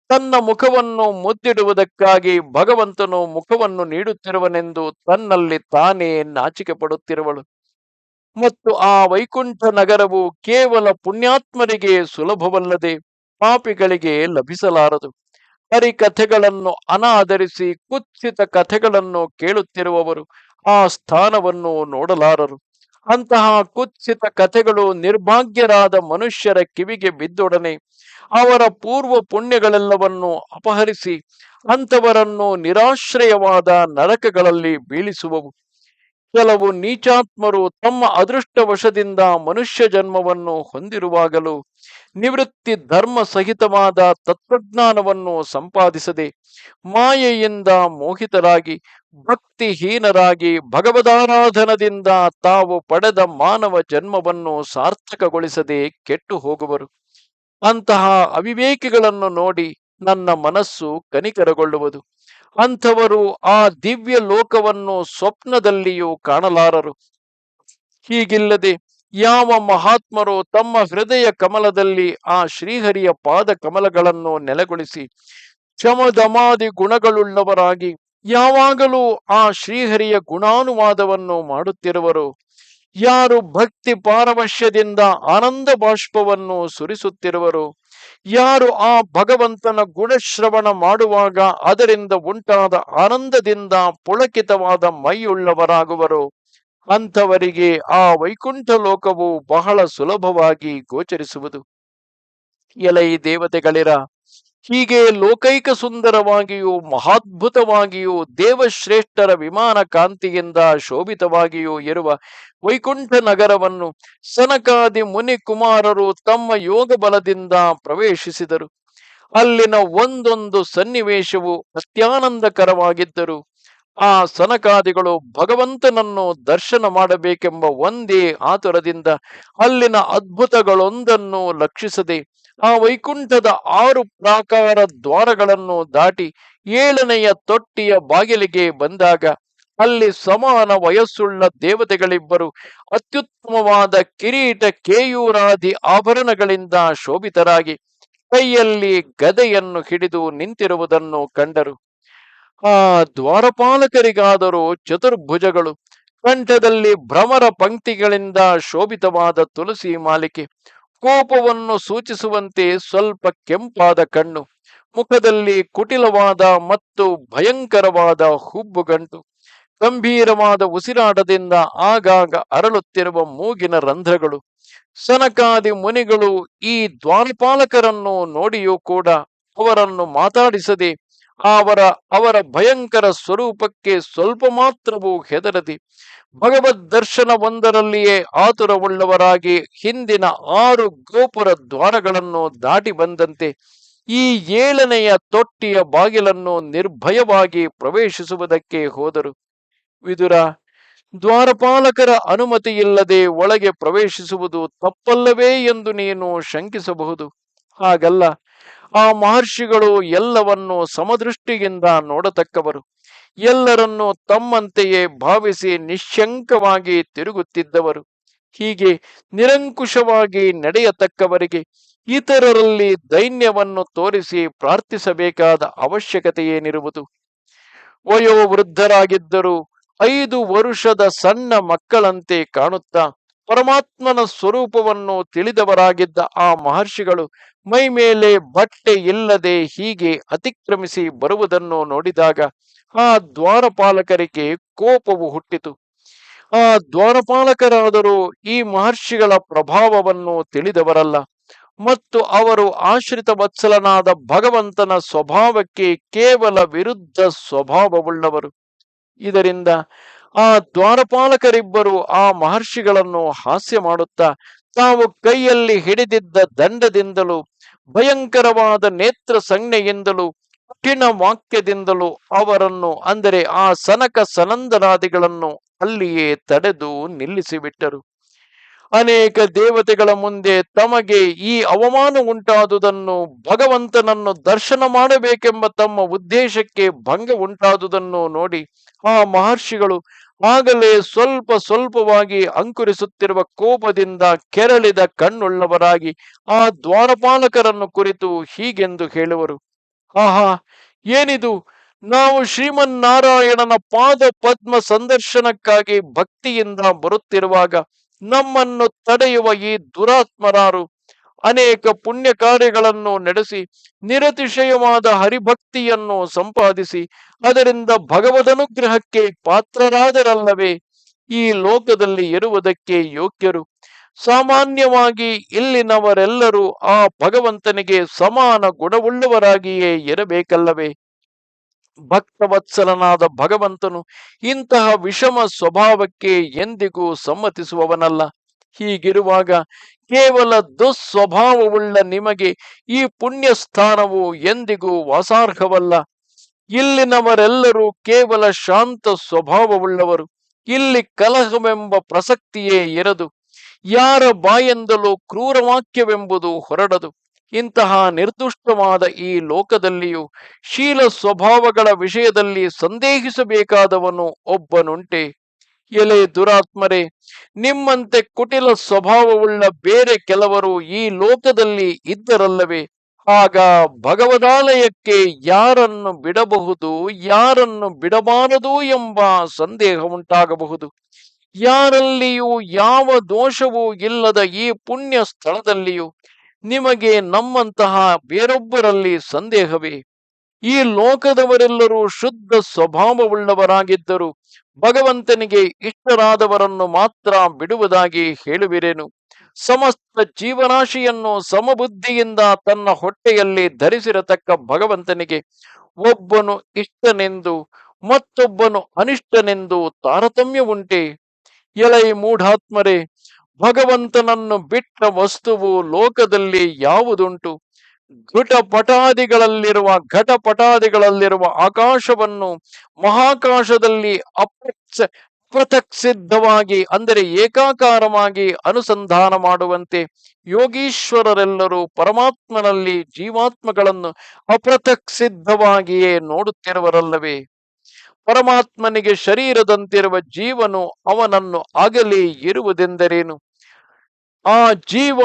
ತನ್ನ ಮುಖವನ್ನು ಮುದ್ದಿಡುವುದಕ್ಕಾಗಿ ಭಗವಂತನು ಮುಖವನ್ನು ನೀಡುತ್ತಿರುವನೆಂದು ತನ್ನಲ್ಲಿ ತಾನೇ ನಾಚಿಕೆ ಪಡುತ್ತಿರುವಳು. ಮತ್ತು ಆ ವೈಕುಂಠ ನಗರವು ಕೇವಲ ಪುಣ್ಯಾತ್ಮರಿಗೆ ಸುಲಭವಲ್ಲದೆ ಪಾಪಿಗಳಿಗೆ ಲಭಿಸಲಾರದು. ಹರಿಕಥೆಗಳನ್ನು ಅನಾದರಿಸಿ ಕುತ್ಸಿತ ಕಥೆಗಳನ್ನು ಕೇಳುತ್ತಿರುವವರು ಆ ಸ್ಥಾನವನ್ನು ನೋಡಲಾರರು. ಅಂತಹ ಕುತ್ಸಿತ ಕಥೆಗಳು ನಿರ್ಭಾಗ್ಯರಾದ ಮನುಷ್ಯರ ಕಿವಿಗೆ ಬಿದ್ದೊಡನೆ ಅವರ ಪೂರ್ವ ಪುಣ್ಯಗಳೆಲ್ಲವನ್ನು ಅಪಹರಿಸಿ ಅಂಥವರನ್ನು ನಿರಾಶ್ರಯವಾದ ನರಕಗಳಲ್ಲಿ ಬೀಳಿಸುವವು. ಕೆಲವು ನೀಚಾತ್ಮರು ತಮ್ಮ ಅದೃಷ್ಟವಶದಿಂದ ಮನುಷ್ಯ ಜನ್ಮವನ್ನು ಹೊಂದಿರುವಾಗಲೂ ನಿವೃತ್ತಿ ಧರ್ಮ ಸಹಿತವಾದ ತತ್ವಜ್ಞಾನವನ್ನು ಸಂಪಾದಿಸದೆ ಮಾಯೆಯಿಂದ ಮೋಹಿತರಾಗಿ ಭಕ್ತಿಹೀನರಾಗಿ ಭಗವದಾರಾಧನದಿಂದ ತಾವು ಪಡೆದ ಮಾನವ ಜನ್ಮವನ್ನು ಸಾರ್ಥಕಗೊಳಿಸದೆ ಕೆಟ್ಟು ಹೋಗುವರು. ಅಂತಹ ಅವಿವೇಕಿಗಳನ್ನು ನೋಡಿ ನನ್ನ ಮನಸ್ಸು ಕನಿಕರಗೊಳ್ಳುವುದು. ಅಂಥವರು ಆ ದಿವ್ಯ ಲೋಕವನ್ನು ಸ್ವಪ್ನದಲ್ಲಿಯೂ ಕಾಣಲಾರರು. ಹೀಗಿಲ್ಲದೆ ಯಾವ ಮಹಾತ್ಮರು ತಮ್ಮ ಹೃದಯ ಕಮಲದಲ್ಲಿ ಆ ಶ್ರೀಹರಿಯ ಪಾದ ಕಮಲಗಳನ್ನು ನೆಲೆಗೊಳಿಸಿ ಶಮದಮಾದಿ ಗುಣಗಳುಳ್ಳವರಾಗಿ ಯಾವಾಗಲೂ ಆ ಶ್ರೀಹರಿಯ ಗುಣಾನುವಾದವನ್ನು ಮಾಡುತ್ತಿರುವರು, ಯಾರು ಭಕ್ತಿ ಪಾರವಶ್ಯದಿಂದ ಆನಂದ ಬಾಷ್ಪವನ್ನು ಸುರಿಸುತ್ತಿರುವರು, ಯಾರು ಆ ಭಗವಂತನ ಗುಣಶ್ರವಣ ಮಾಡುವಾಗ ಅದರಿಂದ ಉಂಟಾದ ಆನಂದದಿಂದ ಪುಳಕಿತವಾದ ಮೈಯುಳ್ಳವರಾಗುವರು, ಅಂಥವರಿಗೆ ಆ ವೈಕುಂಠ ಲೋಕವು ಬಹಳ ಸುಲಭವಾಗಿ ಗೋಚರಿಸುವುದು. ಎಲೈ ದೇವತೆಗಳಿರ, ಹೀಗೆ ಲೋಕೈಕ ಸುಂದರವಾಗಿಯೂ ಮಹಾದ್ಭುತವಾಗಿಯೂ ದೇವಶ್ರೇಷ್ಠರ ವಿಮಾನ ಕಾಂತಿಯಿಂದ ಶೋಭಿತವಾಗಿಯೂ ಇರುವ ವೈಕುಂಠ ನಗರವನ್ನು ಸನಕಾದಿ ಮುನಿ ಕುಮಾರರು ತಮ್ಮ ಯೋಗ ಬಲದಿಂದ ಪ್ರವೇಶಿಸಿದರು. ಅಲ್ಲಿನ ಒಂದೊಂದು ಸನ್ನಿವೇಶವು ಅತ್ಯಾನಂದಕರವಾಗಿದ್ದರು. ಆ ಸನಕಾದಿಗಳು ಭಗವಂತನನ್ನು ದರ್ಶನ ಮಾಡಬೇಕೆಂಬ ಒಂದೇ ಆತುರದಿಂದ ಅಲ್ಲಿನ ಅದ್ಭುತಗಳೊಂದನ್ನು ಲಕ್ಷಿಸದೆ ಆ ವೈಕುಂಠದ 6 ಪ್ರಾಕಾರ ದ್ವಾರಗಳನ್ನು ದಾಟಿ 7ನೆಯ ತೊಟ್ಟಿಯ ಬಾಗಿಲಿಗೆ ಬಂದಾಗ ಅಲ್ಲಿ ಸಮಾನ ವಯಸ್ಸುಳ್ಳ ದೇವತೆಗಳಿಬ್ಬರು ಅತ್ಯುತ್ತಮವಾದ ಕಿರೀಟ ಕೇಯೂರಾದಿ ಆಭರಣಗಳಿಂದ ಶೋಭಿತರಾಗಿ ಕೈಯಲ್ಲಿ ಗದೆಯನ್ನು ಹಿಡಿದು ನಿಂತಿರುವುದನ್ನು ಕಂಡರು. ಆ ದ್ವಾರಪಾಲಕರಿಗಾದರೂ ಚತುರ್ಭುಜಗಳು, ಕಂಠದಲ್ಲಿ ಭ್ರಮರ ಪಂಕ್ತಿಗಳಿಂದ ಶೋಭಿತವಾದ ತುಳಸಿ ಮಾಲಿಕೆ, ಕೋಪವನ್ನು ಸೂಚಿಸುವಂತೆ ಸ್ವಲ್ಪ ಕೆಂಪಾದ ಕಣ್ಣು, ಮುಖದಲ್ಲಿ ಕುಟಿಲವಾದ ಮತ್ತು ಭಯಂಕರವಾದ ಹುಬ್ಬುಗಂಟು, ಗಂಭೀರವಾದ ಉಸಿರಾಟದಿಂದ ಆಗಾಗ ಅರಳುತ್ತಿರುವ ಮೂಗಿನ ರಂಧ್ರಗಳು. ಸನಕಾದಿ ಮುನಿಗಳು ಈ ದ್ವಾರಪಾಲಕರನ್ನು ನೋಡಿಯೂ ಕೂಡ ಅವರನ್ನು ಮಾತಾಡಿಸದೆ ಅವರ ಭಯಂಕರ ಸ್ವರೂಪಕ್ಕೆ ಸ್ವಲ್ಪ ಮಾತ್ರವೂ ಹೆದರದೆ ಭಗವದ್ ದರ್ಶನ ಒಂದರಲ್ಲಿಯೇ ಆತುರವುಳ್ಳವರಾಗಿ ಹಿಂದಿನ 6 ಗೋಪುರ ದ್ವಾರಗಳನ್ನು ದಾಟಿ ಬಂದಂತೆ ಈ 7ನೆಯ ತೊಟ್ಟಿಯ ಬಾಗಿಲನ್ನು ನಿರ್ಭಯವಾಗಿ ಪ್ರವೇಶಿಸುವುದಕ್ಕೆ ಹೋದರು. ವಿದುರ, ದ್ವಾರಪಾಲಕರ ಅನುಮತಿಯಿಲ್ಲದೆ ಒಳಗೆ ಪ್ರವೇಶಿಸುವುದು ತಪ್ಪಲ್ಲವೇ ಎಂದು ನೀನು ಶಂಕಿಸಬಹುದು. ಹಾಗಲ್ಲ. ಆ ಮಹರ್ಷಿಗಳು ಎಲ್ಲವನ್ನು ಸಮದೃಷ್ಟಿಯಿಂದ ನೋಡತಕ್ಕವರು, ಎಲ್ಲರನ್ನೂ ತಮ್ಮಂತೆಯೇ ಭಾವಿಸಿ ನಿಶ್ಶಂಕವಾಗಿ ತಿರುಗುತ್ತಿದ್ದವರು. ಹೀಗೆ ನಿರಂಕುಶವಾಗಿ ನಡೆಯತಕ್ಕವರಿಗೆ ಇತರರಲ್ಲಿ ದೈನ್ಯವನ್ನು ತೋರಿಸಿ ಪ್ರಾರ್ಥಿಸಬೇಕಾದ ಅವಶ್ಯಕತೆಯೇನಿರುವುದು? ವಯೋವೃದ್ಧರಾಗಿದ್ದರೂ 5 ವರುಷದ ಸಣ್ಣ ಮಕ್ಕಳಂತೆ ಕಾಣುತ್ತಾ ಪರಮಾತ್ಮನ ಸ್ವರೂಪವನ್ನು ತಿಳಿದವರಾಗಿದ್ದ ಆ ಮಹರ್ಷಿಗಳು ಮೈ ಮೇಲೆ ಬಟ್ಟೆ ಇಲ್ಲದೆ ಹೀಗೆ ಅತಿಕ್ರಮಿಸಿ ಬರುವುದನ್ನು ನೋಡಿದಾಗ ಆ ದ್ವಾರಪಾಲಕರಿಗೆ ಕೋಪವು ಹುಟ್ಟಿತು. ಆ ದ್ವಾರಪಾಲಕರಾದರೂ ಈ ಮಹರ್ಷಿಗಳ ಪ್ರಭಾವವನ್ನು ತಿಳಿದವರಲ್ಲ ಮತ್ತು ಅವರು ಆಶ್ರಿತ ವತ್ಸಲನಾದ ಭಗವಂತನ ಸ್ವಭಾವಕ್ಕೆ ಕೇವಲ ವಿರುದ್ಧ ಸ್ವಭಾವವುಳ್ಳವರು. ಇದರಿಂದ ಆ ದ್ವಾರಪಾಲಕರಿಬ್ಬರು ಆ ಮಹರ್ಷಿಗಳನ್ನು ಹಾಸ್ಯ ಮಾಡುತ್ತಾ ತಾವು ಕೈಯಲ್ಲಿ ಹಿಡಿದಿದ್ದ ದಂಡದಿಂದಲೂ ಭಯಂಕರವಾದ ನೇತ್ರ ಸಂಜ್ಞೆಯಿಂದಲೂ ಕಠಿಣ ವಾಕ್ಯದಿಂದಲೂ ಅವರನ್ನು, ಅಂದರೆ ಆ ಸನಕ ಸನಂದನಾದಿಗಳನ್ನು ಅಲ್ಲಿಯೇ ತಡೆದು ನಿಲ್ಲಿಸಿಬಿಟ್ಟರು. ಅನೇಕ ದೇವತೆಗಳ ಮುಂದೆ ತಮಗೆ ಈ ಅವಮಾನ ಉಂಟಾದುದನ್ನು, ಭಗವಂತನನ್ನು ದರ್ಶನ ಮಾಡಬೇಕೆಂಬ ತಮ್ಮ ಉದ್ದೇಶಕ್ಕೆ ಭಂಗ ಉಂಟಾದುದನ್ನು ನೋಡಿ ಆ ಮಹರ್ಷಿಗಳು ಆಗಲೇ ಸ್ವಲ್ಪ ಸ್ವಲ್ಪವಾಗಿ ಅಂಕುರಿಸುತ್ತಿರುವ ಕೋಪದಿಂದ ಕೆರಳಿದ ಕಣ್ಣುಳ್ಳವರಾಗಿ ಆ ದ್ವಾರಪಾಲಕರನ್ನು ಕುರಿತು ಹೀಗೆಂದು ಹೇಳುವರು: ಆಹಾ, ಏನಿದು! ನಾವು ಶ್ರೀಮನ್ನಾರಾಯಣನ ಪಾದ ಪದ್ಮ ಸಂದರ್ಶನಕ್ಕಾಗಿ ಭಕ್ತಿಯಿಂದ ಬರುತ್ತಿರುವಾಗ ನಮ್ಮನ್ನು ತಡೆಯುವ ಈ ದುರಾತ್ಮರಾರು? ಅನೇಕ ಪುಣ್ಯ ಕಾರ್ಯಗಳನ್ನು ನಡೆಸಿ ನಿರತಿಶಯವಾದ ಹರಿಭಕ್ತಿಯನ್ನು ಸಂಪಾದಿಸಿ ಅದರಿಂದ ಭಗವದನುಗ್ರಹಕ್ಕೆ ಪಾತ್ರರಾದರಲ್ಲವೇ ಈ ಲೋಕದಲ್ಲಿ ಇರುವುದಕ್ಕೆ ಯೋಗ್ಯರು. ಸಾಮಾನ್ಯವಾಗಿ ಇಲ್ಲಿನವರೆಲ್ಲರೂ ಆ ಭಗವಂತನಿಗೆ ಸಮಾನ ಗುಣವುಳ್ಳವರಾಗಿಯೇ ಇರಬೇಕಲ್ಲವೇ? ಭಕ್ತವತ್ಸಲನಾದ ಭಗವಂತನು ಇಂತಹ ವಿಷಮ ಸ್ವಭಾವಕ್ಕೆ ಎಂದಿಗೂ ಸಮ್ಮತಿಸುವವನಲ್ಲ. ಹೀಗಿರುವಾಗ ಕೇವಲ ದುಸ್ವಭಾವವುಳ್ಳ ನಿಮಗೆ ಈ ಪುಣ್ಯ ಸ್ಥಾನವು ಎಂದಿಗೂ ವಾಸಾರ್ಹವಲ್ಲ. ಇಲ್ಲಿನವರೆಲ್ಲರೂ ಕೇವಲ ಶಾಂತ ಸ್ವಭಾವವುಳ್ಳವರು. ಇಲ್ಲಿ ಕಲಹವೆಂಬ ಪ್ರಸಕ್ತಿಯೇ ಇರದು. ಯಾರ ಬಾಯೆಂದಲೂ ಕ್ರೂರ ವಾಕ್ಯವೆಂಬುದು ಹೊರಡದು. ಇಂತಹ ನಿರ್ದುಷ್ಟವಾದ ಈ ಲೋಕದಲ್ಲಿಯೂ ಶೀಲ ಸ್ವಭಾವಗಳ ವಿಷಯದಲ್ಲಿ ಸಂದೇಹಿಸಬೇಕಾದವನು ಒಬ್ಬನುಂಟೆ. ಎಲೆ ದುರಾತ್ಮರೇ, ನಿಮ್ಮಂತೆ ಕುಟಿಲ ಸ್ವಭಾವವುಳ್ಳ ಬೇರೆ ಕೆಲವರು ಈ ಲೋಕದಲ್ಲಿ ಇದ್ದರಲ್ಲವೇ? ಆಗ ಭಗವದಾಲಯಕ್ಕೆ ಯಾರನ್ನು ಬಿಡಬಹುದು, ಯಾರನ್ನು ಬಿಡಬಾರದು ಎಂಬ ಸಂದೇಹ ಉಂಟಾಗಬಹುದು. ಯಾರಲ್ಲಿಯೂ ಯಾವ ದೋಷವೂ ಇಲ್ಲದ ಈ ಪುಣ್ಯ ಸ್ಥಳದಲ್ಲಿಯೂ ನಿಮಗೆ ನಮ್ಮಂತಹ ಬೇರೊಬ್ಬರಲ್ಲಿ ಸಂದೇಹವೇ? ಈ ಲೋಕದವರೆಲ್ಲರೂ ಶುದ್ಧ ಸ್ವಭಾವವುಳ್ಳವರಾಗಿದ್ದರು ಭಗವಂತನಿಗೆ ಇಷ್ಟರಾದವರನ್ನು ಮಾತ್ರ ಬಿಡುವುದಾಗಿ ಹೇಳುವಿರೇನು? ಸಮಸ್ತ ಜೀವರಾಶಿಯನ್ನು ಸಮಬುದ್ಧಿಯಿಂದ ತನ್ನ ಹೊಟ್ಟೆಯಲ್ಲಿ ಧರಿಸಿರತಕ್ಕ ಭಗವಂತನಿಗೆ ಒಬ್ಬನು ಇಷ್ಟನೆಂದು ಮತ್ತೊಬ್ಬನು ಅನಿಷ್ಟನೆಂದು ತಾರತಮ್ಯವುಂಟೆ? ಎಲೈ ಮೂಢಾತ್ಮರೇ, ಭಗವಂತನನ್ನು ಬಿಟ್ಟ ವಸ್ತುವು ಲೋಕದಲ್ಲಿ ಯಾವುದುಂಟು? ಘಟಪಟಾದಿಗಳಲ್ಲಿರುವ ಆಕಾಶವನ್ನು ಮಹಾಕಾಶದಲ್ಲಿ ಅಪ್ರತಕ್ಷಿದ್ಧವಾಗಿ ಅಂದರೆ ಏಕಾಕಾರವಾಗಿ ಅನುಸಂಧಾನ ಮಾಡುವಂತೆ ಯೋಗೀಶ್ವರರೆಲ್ಲರೂ ಪರಮಾತ್ಮನಲ್ಲಿ ಜೀವಾತ್ಮಗಳನ್ನು ಅಪ್ರತಕ್ಷಿದ್ಧವಾಗಿಯೇ ನೋಡುತ್ತಿರುವರಲ್ಲವೇ? ಪರಮಾತ್ಮನಿಗೆ ಶರೀರದಂತಿರುವ ಜೀವನು ಅವನನ್ನು ಅಗಲಿ ಇರುವುದೆಂದರೇನು? ಆ ಜೀವ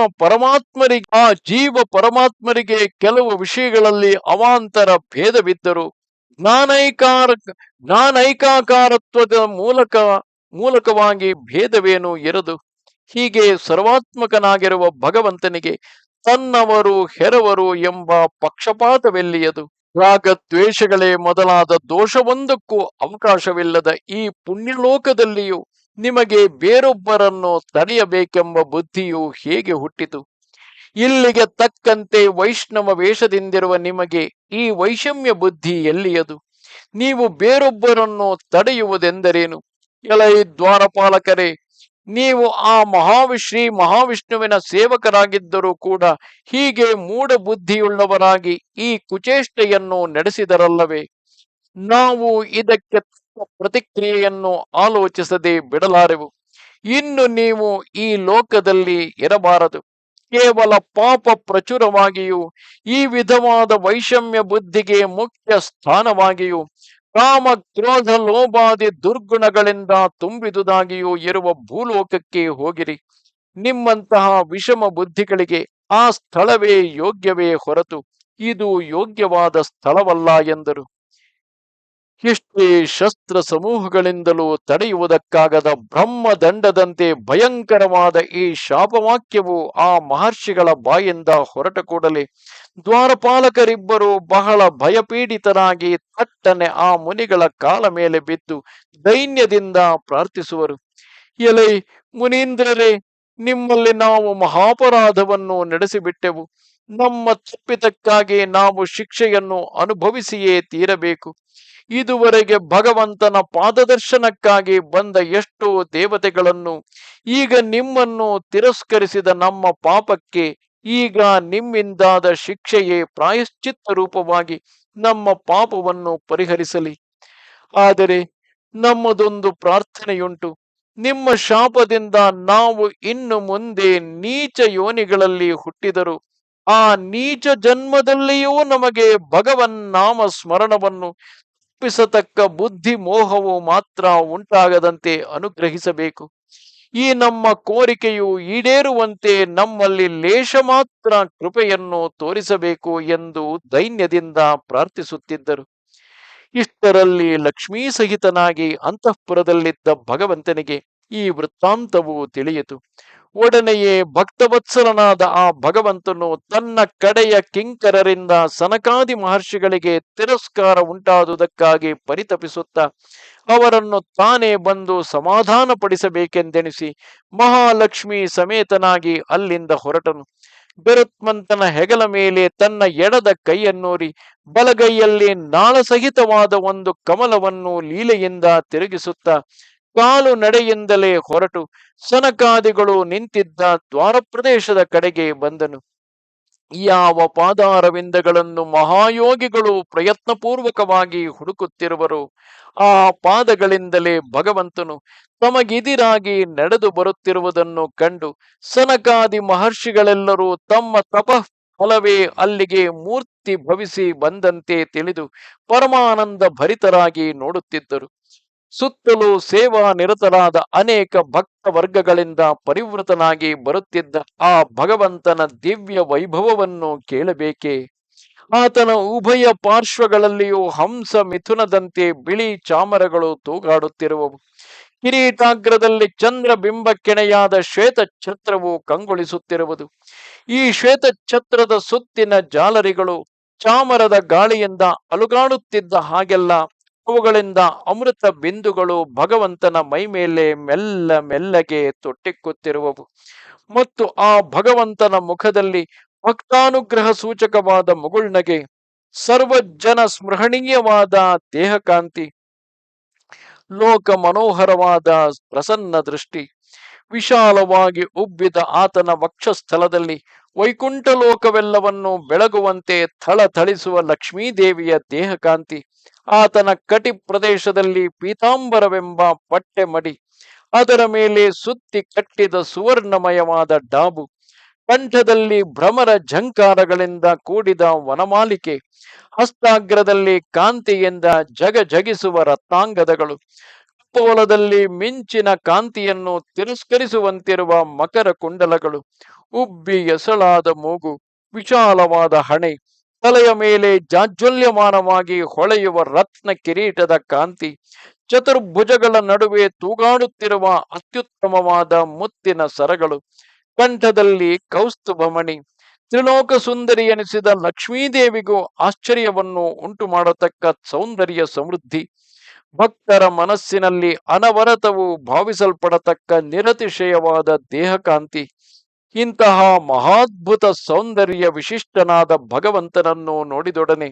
ಪರಮಾತ್ಮರಿಗೆ ಕೆಲವು ವಿಷಯಗಳಲ್ಲಿ ಅವಾಂತರ ಭೇದವಿದ್ದರು ಜ್ಞಾನೈಕಾಕಾರತ್ವದ ಮೂಲಕವಾಗಿ ಭೇದವೇನೂ ಇರದು. ಹೀಗೆ ಸರ್ವಾತ್ಮಕನಾಗಿರುವ ಭಗವಂತನಿಗೆ ತನ್ನವರು ಹೆರವರು ಎಂಬ ಪಕ್ಷಪಾತವೆಲ್ಲಿಯದು? ರಾಗದ್ವೇಷಗಳೇ ಮೊದಲಾದ ದೋಷವೊಂದಕ್ಕೂ ಅವಕಾಶವಿಲ್ಲದ ಈ ಪುಣ್ಯಲೋಕದಲ್ಲಿಯೂ ನಿಮಗೆ ಬೇರೊಬ್ಬರನ್ನು ತಡೆಯಬೇಕೆಂಬ ಬುದ್ಧಿಯು ಹೇಗೆ ಹುಟ್ಟಿತು? ಇಲ್ಲಿಗೆ ತಕ್ಕಂತೆ ವೈಷ್ಣವ ವೇಷದಿಂದಿರುವ ನಿಮಗೆ ಈ ವೈಷಮ್ಯ ಬುದ್ಧಿ ಎಲ್ಲಿಯದು? ನೀವು ಬೇರೊಬ್ಬರನ್ನು ತಡೆಯುವುದೆಂದರೇನು? ಎಲೈ ದ್ವಾರಪಾಲಕರೇ, ನೀವು ಆ ಶ್ರೀ ಮಹಾವಿಷ್ಣುವಿನ ಸೇವಕರಾಗಿದ್ದರೂ ಕೂಡ ಹೀಗೆ ಮೂಢ ಬುದ್ಧಿಯುಳ್ಳವರಾಗಿ ಈ ಕುಚೇಷ್ಟೆಯನ್ನು ನಡೆಸಿದರಲ್ಲವೇ? ನಾವು ಇದಕ್ಕೆ ಪ್ರತಿಕ್ರಿಯೆಯನ್ನು ಆಲೋಚಿಸದೆ ಬಿಡಲಾರೆವು. ಇನ್ನು ನೀವು ಈ ಲೋಕದಲ್ಲಿ ಇರಬಾರದು. ಕೇವಲ ಪಾಪ ಪ್ರಚುರವಾಗಿಯೂ ಈ ವಿಧವಾದ ವೈಷಮ್ಯ ಬುದ್ಧಿಗೆ ಮುಖ್ಯ ಸ್ಥಾನವಾಗಿಯೂ ಕಾಮ ಕ್ರೋಧ ಲೋಭಾದಿ ದುರ್ಗುಣಗಳಿಂದ ತುಂಬಿದುದಾಗಿಯೂ ಇರುವ ಭೂಲೋಕಕ್ಕೆ ಹೋಗಿರಿ. ನಿಮ್ಮಂತಹ ವಿಷಮ ಬುದ್ಧಿಗಳಿಗೆ ಆ ಸ್ಥಳವೇ ಯೋಗ್ಯವೇ ಹೊರತು ಇದು ಯೋಗ್ಯವಾದ ಸ್ಥಳವಲ್ಲ ಎಂದರು. ಎಷ್ಟೇ ಶಸ್ತ್ರ ಸಮೂಹಗಳಿಂದಲೂ ತಡೆಯುವುದಕ್ಕಾಗದ ಬ್ರಹ್ಮದಂಡದಂತೆ ಭಯಂಕರವಾದ ಈ ಶಾಪವಾಕ್ಯವು ಆ ಮಹರ್ಷಿಗಳ ಬಾಯಿಂದ ಹೊರಟ ಕೂಡಲೇ ದ್ವಾರಪಾಲಕರಿಬ್ಬರು ಬಹಳ ಭಯಪೀಡಿತರಾಗಿ ತಟ್ಟನೆ ಆ ಮುನಿಗಳ ಕಾಲ ಮೇಲೆ ಬಿದ್ದು ದೈನ್ಯದಿಂದ ಪ್ರಾರ್ಥಿಸುವರು: ಎಲೈ ಮುನೀಂದ್ರರೇ, ನಿಮ್ಮಲ್ಲಿ ನಾವು ಮಹಾಪರಾಧವನ್ನು ನಡೆಸಿಬಿಟ್ಟೆವು. ನಮ್ಮ ತಪ್ಪಿತಕ್ಕಾಗಿ ನಾವು ಶಿಕ್ಷೆಯನ್ನು ಅನುಭವಿಸಿಯೇ ತೀರಬೇಕು. ಇದುವರೆಗೆ ಭಗವಂತನ ಪಾದದರ್ಶನಕ್ಕಾಗಿ ಬಂದ ಎಷ್ಟೋ ದೇವತೆಗಳನ್ನು ಈಗ ನಿಮ್ಮನ್ನು ತಿರಸ್ಕರಿಸಿದ ನಮ್ಮ ಪಾಪಕ್ಕೆ ಈಗ ನಿಮ್ಮಿಂದಾದ ಶಿಕ್ಷೆಯೇ ಪ್ರಾಯಶ್ಚಿತ್ತ ರೂಪವಾಗಿ ನಮ್ಮ ಪಾಪವನ್ನು ಪರಿಹರಿಸಲಿ. ಆದರೆ ನಮ್ಮದೊಂದು ಪ್ರಾರ್ಥನೆಯುಂಟು. ನಿಮ್ಮ ಶಾಪದಿಂದ ನಾವು ಇನ್ನು ಮುಂದೆ ನೀಚ ಯೋನಿಗಳಲ್ಲಿ ಹುಟ್ಟಿದರು ಆ ನೀಚ ಜನ್ಮದಲ್ಲಿಯೂ ನಮಗೆ ಭಗವನ್ ನಾಮ ಸ್ಮರಣವನ್ನು ತಪ್ಪಿಸತಕ್ಕ ಬುದ್ಧಿ ಮೋಹವು ಮಾತ್ರ ಉಂಟಾಗದಂತೆ ಅನುಗ್ರಹಿಸಬೇಕು. ಈ ನಮ್ಮ ಕೋರಿಕೆಯು ಈಡೇರುವಂತೆ ನಮ್ಮಲ್ಲಿ ಲೇಷ ಮಾತ್ರ ಕೃಪೆಯನ್ನು ತೋರಿಸಬೇಕು ಎಂದು ದೈನ್ಯದಿಂದ ಪ್ರಾರ್ಥಿಸುತ್ತಿದ್ದರು. ಇಷ್ಟರಲ್ಲಿ ಲಕ್ಷ್ಮೀ ಸಹಿತನಾಗಿ ಅಂತಃಪುರದಲ್ಲಿದ್ದ ಭಗವಂತನಿಗೆ ಈ ವೃತ್ತಾಂತವು ತಿಳಿಯಿತು. ಒಡನೆಯೇ ಭಕ್ತವತ್ಸಲನಾದ ಆ ಭಗವಂತನು ತನ್ನ ಕಡೆಯ ಕಿಂಕರರಿಂದ ಸನಕಾದಿ ಮಹರ್ಷಿಗಳಿಗೆ ತಿರಸ್ಕಾರ ಉಂಟಾದುದಕ್ಕಾಗಿ ಪರಿತಪಿಸುತ್ತಾ ಅವರನ್ನು ತಾನೇ ಬಂದು ಸಮಾಧಾನ ಪಡಿಸಬೇಕೆಂದೆಣಿಸಿ ಮಹಾಲಕ್ಷ್ಮಿ ಸಮೇತನಾಗಿ ಅಲ್ಲಿಂದ ಹೊರಟನು. ಗರುತ್ಮಂತನ ಹೆಗಲ ಮೇಲೆ ತನ್ನ ಎಡದ ಕೈಯನ್ನೂರಿ ಬಲಗೈಯಲ್ಲಿ ನಾಳಸಹಿತವಾದ ಒಂದು ಕಮಲವನ್ನು ಲೀಲೆಯಿಂದ ತಿರುಗಿಸುತ್ತಾ ಕಾಲು ನಡೆಯಿಂದಲೇ ಹೊರಟು ಸನಕಾದಿಗಳು ನಿಂತಿದ್ದ ದ್ವಾರಪ್ರದೇಶದ ಕಡೆಗೆ ಬಂದನು. ಯಾವ ಪಾದಾರವಿಂದಗಳನ್ನು ಮಹಾಯೋಗಿಗಳು ಪ್ರಯತ್ನಪೂರ್ವಕವಾಗಿ ಹುಡುಕುತ್ತಿರುವರು ಆ ಪಾದಗಳಿಂದಲೇ ಭಗವಂತನು ತಮಗಿದಿರಾಗಿ ನಡೆದು ಬರುತ್ತಿರುವುದನ್ನು ಕಂಡು ಸನಕಾದಿ ಮಹರ್ಷಿಗಳೆಲ್ಲರೂ ತಮ್ಮ ತಪಃ ಫಲವೇ ಅಲ್ಲಿಗೆ ಮೂರ್ತಿ ಭವಿಸಿ ಬಂದಂತೆ ತಿಳಿದು ಪರಮಾನಂದ ಭರಿತರಾಗಿ ನೋಡುತ್ತಿದ್ದರು. ಸುತ್ತಲೂ ಸೇವಾ ನಿರತರಾದ ಅನೇಕ ಭಕ್ತ ವರ್ಗಗಳಿಂದ ಪರಿವೃತನಾಗಿ ಬರುತ್ತಿದ್ದ ಆ ಭಗವಂತನ ದಿವ್ಯ ವೈಭವವನ್ನು ಕೇಳಬೇಕೆ? ಆತನ ಉಭಯ ಪಾರ್ಶ್ವಗಳಲ್ಲಿಯೂ ಹಂಸ ಮಿಥುನದಂತೆ ಬಿಳಿ ಚಾಮರಗಳು ತೂಗಾಡುತ್ತಿರುವವು. ಕಿರೀಟಾಗ್ರದಲ್ಲಿ ಚಂದ್ರ ಬಿಂಬಕ್ಕೆಣೆಯಾದ ಶ್ವೇತ ಛತ್ರವು ಕಂಗೊಳಿಸುತ್ತಿರುವುದು. ಈ ಶ್ವೇತ ಛತ್ರದ ಸುತ್ತಿನ ಜಾಲರಿಗಳು ಚಾಮರದ ಗಾಳಿಯಿಂದ ಅಲುಗಾಡುತ್ತಿದ್ದ ಹಾಗೆಲ್ಲ ಅವುಗಳಿಂದ ಅಮೃತ ಬಿಂದುಗಳು ಭಗವಂತನ ಮೈ ಮೇಲೆ ಮೆಲ್ಲ ಮೆಲ್ಲಗೆ ತೊಟ್ಟಿಕ್ಕುತ್ತಿರುವವು. ಮತ್ತು ಆ ಭಗವಂತನ ಮುಖದಲ್ಲಿ ಭಕ್ತಾನುಗ್ರಹ ಸೂಚಕವಾದ ಮುಗುಳ್ನಗೆ, ಸರ್ವಜನ ಸ್ಮರಣೀಯವಾದ ದೇಹಕಾಂತಿ, ಲೋಕ ಮನೋಹರವಾದ ಪ್ರಸನ್ನ ದೃಷ್ಟಿ, ವಿಶಾಲವಾಗಿ ಉಬ್ಬಿದ ಆತನ ವಕ್ಷಸ್ಥಲದಲ್ಲಿ ವೈಕುಂಠ ಲೋಕವೆಲ್ಲವನ್ನು ಬೆಳಗುವಂತೆ ಥಳಥಳಿಸುವ ಲಕ್ಷ್ಮೀದೇವಿಯ ದೇಹಕಾಂತಿ, ಆತನ ಕಟಿ ಪ್ರದೇಶದಲ್ಲಿ ಪೀತಾಂಬರವೆಂಬ ಪಟ್ಟೆ ಮಡಿ, ಅದರ ಮೇಲೆ ಸುತ್ತಿ ಕಟ್ಟಿದ ಸುವರ್ಣಮಯವಾದ ಡಾಬು, ಕಂಠದಲ್ಲಿ ಭ್ರಮರ ಝಂಕಾರಗಳಿಂದ ಕೂಡಿದ ವನಮಾಲಿಕೆ, ಹಸ್ತಾಗ್ರದಲ್ಲಿ ಕಾಂತಿಯಿಂದ ಜಗಜಗಿಸುವ ರತ್ನಾಂಗದಗಳು, ಕಪೋಲದಲ್ಲಿ ಮಿಂಚಿನ ಕಾಂತಿಯನ್ನು ತಿರಸ್ಕರಿಸುವಂತಿರುವ ಮಕರ ಕುಂಡಲಗಳು, ಉಬ್ಬಿ ಎಸಳಾದ ಮೂಗು, ವಿಶಾಲವಾದ ಹಣೆ, ತಲೆಯ ಮೇಲೆ ಜಾಜ್ವಲ್ಯಮಾನವಾಗಿ ಹೊಳೆಯುವ ರತ್ನ ಕಿರೀಟದ ಕಾಂತಿ, ಚತುರ್ಭುಜಗಳ ನಡುವೆ ತೂಗಾಡುತ್ತಿರುವ ಅತ್ಯುತ್ತಮವಾದ ಮುತ್ತಿನ ಸರಗಳು, ಕಂಠದಲ್ಲಿ ಕೌಸ್ತುಭಮಣಿ, ತ್ರಿಲೋಕ ಸುಂದರಿ ಎನಿಸಿದ ಲಕ್ಷ್ಮೀದೇವಿಗೂ ಆಶ್ಚರ್ಯವನ್ನು ಉಂಟು ಮಾಡತಕ್ಕ ಸೌಂದರ್ಯ ಸಮೃದ್ಧಿ, ಭಕ್ತರ ಮನಸ್ಸಿನಲ್ಲಿ ಅನವರತವು ಭಾವಿಸಲ್ಪಡತಕ್ಕ ನಿರತಿಶಯವಾದ ದೇಹಕಾಂತಿ, ಇಂತಹ ಮಹಾದ್ಭುತ ಸೌಂದರ್ಯ ವಿಶಿಷ್ಟನಾದ ಭಗವಂತನನ್ನು ನೋಡಿದೊಡನೆ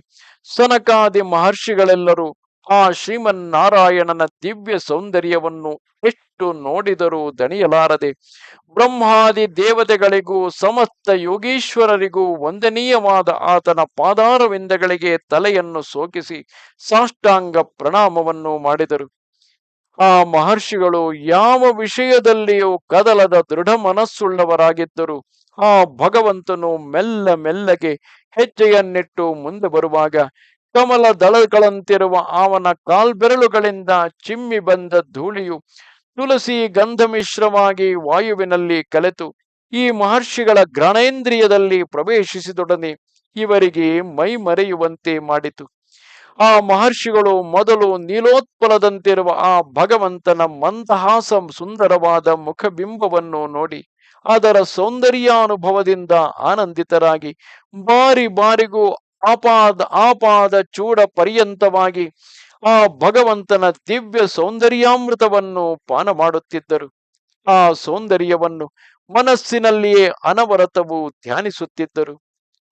ಸನಕಾದಿ ಮಹರ್ಷಿಗಳೆಲ್ಲರೂ ಆ ಶ್ರೀಮನ್ನಾರಾಯಣನ ದಿವ್ಯ ಸೌಂದರ್ಯವನ್ನು ಎಷ್ಟು ನೋಡಿದರೂ ದಣಿಯಲಾರದೆ ಬ್ರಹ್ಮಾದಿ ದೇವತೆಗಳಿಗೂ ಸಮಸ್ತ ಯೋಗೀಶ್ವರರಿಗೂ ವಂದನೀಯವಾದ ಆತನ ಪಾದಾರವಿಂದಗಳಿಗೆ ತಲೆಯನ್ನು ಸೋಕಿಸಿ ಸಾಷ್ಟಾಂಗ ಪ್ರಣಾಮವನ್ನು ಮಾಡಿದರು. ಆ ಮಹರ್ಷಿಗಳು ಯಾವ ವಿಷಯದಲ್ಲಿಯೂ ಕದಲದ ದೃಢ ಮನಸ್ಸುಳ್ಳವರಾಗಿದ್ದರು. ಆ ಭಗವಂತನು ಮೆಲ್ಲ ಮೆಲ್ಲಗೆ ಹೆಜ್ಜೆಯನ್ನಿಟ್ಟು ಮುಂದೆ ಬರುವಾಗ ಕಮಲ ದಳಗಳಂತಿರುವ ಅವನ ಕಾಲ್ಬೆರಳುಗಳಿಂದ ಚಿಮ್ಮಿ ಬಂದ ಧೂಳಿಯು ತುಳಸಿ ಗಂಧ ಮಿಶ್ರವಾಗಿ ವಾಯುವಿನಲ್ಲಿ ಕಲೆತು ಈ ಮಹರ್ಷಿಗಳ ಘ್ರಾಣೇಂದ್ರಿಯದಲ್ಲಿ ಪ್ರವೇಶಿಸಿದೊಡನೆ ಇವರಿಗೆ ಮೈ ಮರೆಯುವಂತೆ ಮಾಡಿತು. ಆ ಮಹರ್ಷಿಗಳು ಮೊದಲು ನೀಲೋತ್ಪಲದಂತಿರುವ ಆ ಭಗವಂತನ ಮಂದಹಾಸ ಸುಂದರವಾದ ಮುಖಬಿಂಬವನ್ನು ನೋಡಿ ಅದರ ಸೌಂದರ್ಯಾನುಭವದಿಂದ ಆನಂದಿತರಾಗಿ ಬಾರಿ ಬಾರಿಗೂ ಆಪಾದ ಚೂಡ ಪರ್ಯಂತವಾಗಿ ಆ ಭಗವಂತನ ದಿವ್ಯ ಸೌಂದರ್ಯಾಮೃತವನ್ನು ಪಾನ ಮಾಡುತ್ತಿದ್ದರು. ಆ ಸೌಂದರ್ಯವನ್ನು ಮನಸ್ಸಿನಲ್ಲಿಯೇ ಅನವರತವು ಧ್ಯಾನಿಸುತ್ತಿದ್ದರು.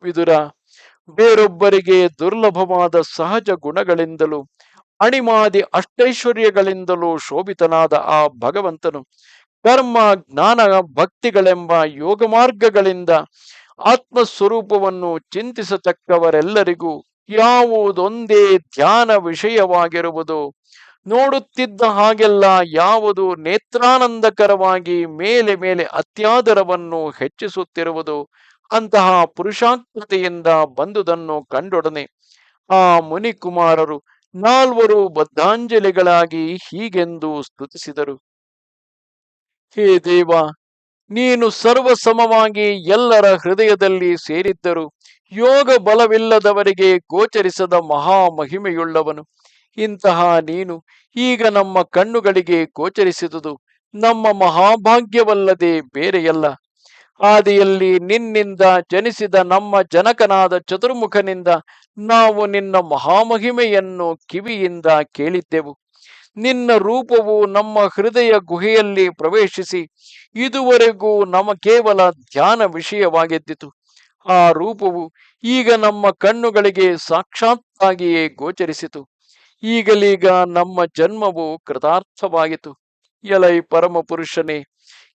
ವಿದುರ, ಬೇರೊಬ್ಬರಿಗೆ ದುರ್ಲಭವಾದ ಸಹಜ ಗುಣಗಳಿಂದಲೂ ಅಣಿಮಾದಿ ಅಷ್ಟೈಶ್ವರ್ಯಗಳಿಂದಲೂ ಶೋಭಿತನಾದ ಆ ಭಗವಂತನು ಕರ್ಮ ಜ್ಞಾನ ಭಕ್ತಿಗಳೆಂಬ ಯೋಗ ಮಾರ್ಗಗಳಿಂದ ಆತ್ಮಸ್ವರೂಪವನ್ನು ಚಿಂತಿಸತಕ್ಕವರೆಲ್ಲರಿಗೂ ಯಾವುದೊಂದೇ ಧ್ಯಾನ ವಿಷಯವಾಗಿರುವುದು, ನೋಡುತ್ತಿದ್ದ ಹಾಗೆಲ್ಲ ಯಾವುದು ನೇತ್ರಾನಂದಕರವಾಗಿ ಮೇಲೆ ಮೇಲೆ ಅತ್ಯಾದರವನ್ನು ಹೆಚ್ಚಿಸುತ್ತಿರುವುದು ಅಂತಹ ಪುರುಷಾಕೃತಿಯಿಂದ ಬಂದುದನ್ನು ಕಂಡೊಡನೆ ಆ ಮುನಿಕುಮಾರರು ನಾಲ್ವರು ಬದ್ಧಾಂಜಲಿಗಳಾಗಿ ಹೀಗೆಂದು ಸ್ತುತಿಸಿದರು. ಹೇ ದೇವ, ನೀನು ಸರ್ವಸಮವಾಗಿ ಎಲ್ಲರ ಹೃದಯದಲ್ಲಿ ಸೇರಿದ್ದರು ಯೋಗ ಬಲವಿಲ್ಲದವರಿಗೆ ಗೋಚರಿಸದ ಮಹಾ ಮಹಿಮೆಯುಳ್ಳವನು. ಇಂತಹ ನೀನು ಈಗ ನಮ್ಮ ಕಣ್ಣುಗಳಿಗೆ ಗೋಚರಿಸಿದುದು ನಮ್ಮ ಮಹಾಭಾಗ್ಯವಲ್ಲದೆ ಬೇರೆಯಲ್ಲ. ಆದಿಯಲ್ಲಿ ನಿನ್ನಿಂದ ಜನಿಸಿದ ನಮ್ಮ ಜನಕನಾದ ಚತುರ್ಮುಖನಿಂದ ನಾವು ನಿನ್ನ ಮಹಾಮಹಿಮೆಯನ್ನು ಕಿವಿಯಿಂದ ಕೇಳಿದ್ದೆವು. ನಿನ್ನ ರೂಪವು ನಮ್ಮ ಹೃದಯ ಗುಹೆಯಲ್ಲಿ ಪ್ರವೇಶಿಸಿ ಇದುವರೆಗೂ ಕೇವಲ ಧ್ಯಾನ ವಿಷಯವಾಗಿದ್ದಿತು. ಆ ರೂಪವು ಈಗ ನಮ್ಮ ಕಣ್ಣುಗಳಿಗೆ ಸಾಕ್ಷಾತ್ತಾಗಿಯೇ ಗೋಚರಿಸಿತು. ಈಗಲೀಗ ನಮ್ಮ ಜನ್ಮವು ಕೃತಾರ್ಥವಾಗಿತು. ಎಲೈ ಪರಮ ಪುರುಷನೇ,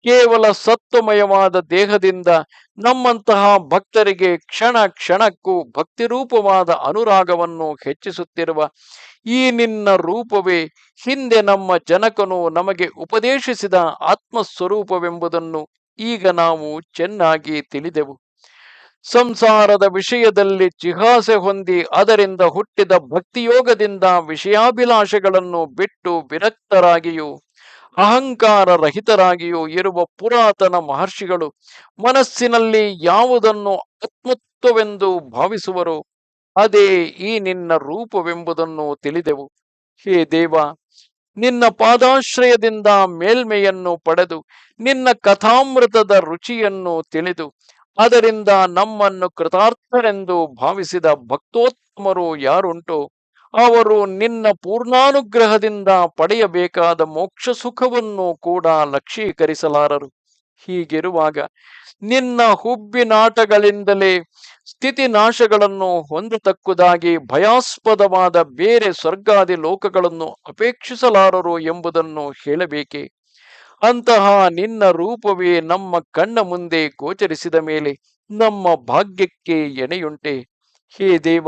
ಕೇವಲ ಸತ್ವಮಯವಾದ ದೇಹದಿಂದ ನಮ್ಮಂತಹ ಭಕ್ತರಿಗೆ ಕ್ಷಣ ಕ್ಷಣಕ್ಕೂ ಭಕ್ತಿರೂಪವಾದ ಅನುರಾಗವನ್ನು ಹೆಚ್ಚಿಸುತ್ತಿರುವ ಈ ನಿನ್ನ ರೂಪವೇ ಹಿಂದೆ ನಮ್ಮ ಜನಕನು ನಮಗೆ ಉಪದೇಶಿಸಿದ ಆತ್ಮಸ್ವರೂಪವೆಂಬುದನ್ನು ಈಗ ನಾವು ಚೆನ್ನಾಗಿ ತಿಳಿದೆವು. ಸಂಸಾರದ ವಿಷಯದಲ್ಲಿ ಜಿಹಾಸೆ ಹೊಂದಿ ಅದರಿಂದ ಹುಟ್ಟಿದ ಭಕ್ತಿಯೋಗದಿಂದ ವಿಷಯಾಭಿಲಾಷೆಗಳನ್ನು ಬಿಟ್ಟು ವಿರಕ್ತರಾಗಿಯೂ ಅಹಂಕಾರ ರಹಿತರಾಗಿಯೂ ಇರುವ ಪುರಾತನ ಮಹರ್ಷಿಗಳು ಮನಸ್ಸಿನಲ್ಲಿ ಯಾವುದನ್ನು ಆತ್ಮತ್ವವೆಂದು ಭಾವಿಸುವರೋ ಅದೇ ಈ ನಿನ್ನ ರೂಪವೆಂಬುದನ್ನು ತಿಳಿದೆವು. ಹೇ ದೇವ, ನಿನ್ನ ಪಾದಾಶ್ರಯದಿಂದ ಮೇಲ್ಮೆಯನ್ನು ಪಡೆದು ನಿನ್ನ ಕಥಾಮೃತದ ರುಚಿಯನ್ನು ತಿಳಿದು ಅದರಿಂದ ನಮ್ಮನ್ನು ಕೃತಾರ್ಥರೆಂದು ಭಾವಿಸಿದ ಭಕ್ತೋತ್ತಮರು ಯಾರುಂಟೋ ಅವರು ನಿನ್ನ ಪೂರ್ಣಾನುಗ್ರಹದಿಂದ ಪಡೆಯಬೇಕಾದ ಮೋಕ್ಷ ಸುಖವನ್ನು ಕೂಡ ಲಕ್ಷೀಕರಿಸಲಾರರು. ಹೀಗಿರುವಾಗ ನಿನ್ನ ಹುಬ್ಬಿನಾಟಗಳಿಂದಲೇ ಸ್ಥಿತಿ ನಾಶಗಳನ್ನು ಹೊಂದತಕ್ಕುದಾಗಿ ಭಯಾಸ್ಪದವಾದ ಬೇರೆ ಸ್ವರ್ಗಾದಿ ಲೋಕಗಳನ್ನು ಅಪೇಕ್ಷಿಸಲಾರರು ಎಂಬುದನ್ನು ಹೇಳಬೇಕೆ? ಅಂತಹ ನಿನ್ನ ರೂಪವೇ ನಮ್ಮ ಕಣ್ಣ ಮುಂದೆ ಗೋಚರಿಸಿದ ಮೇಲೆ ನಮ್ಮ ಭಾಗ್ಯಕ್ಕೆ ಎಣೆಯುಂಟೆ? ಹೇ ದೇವ,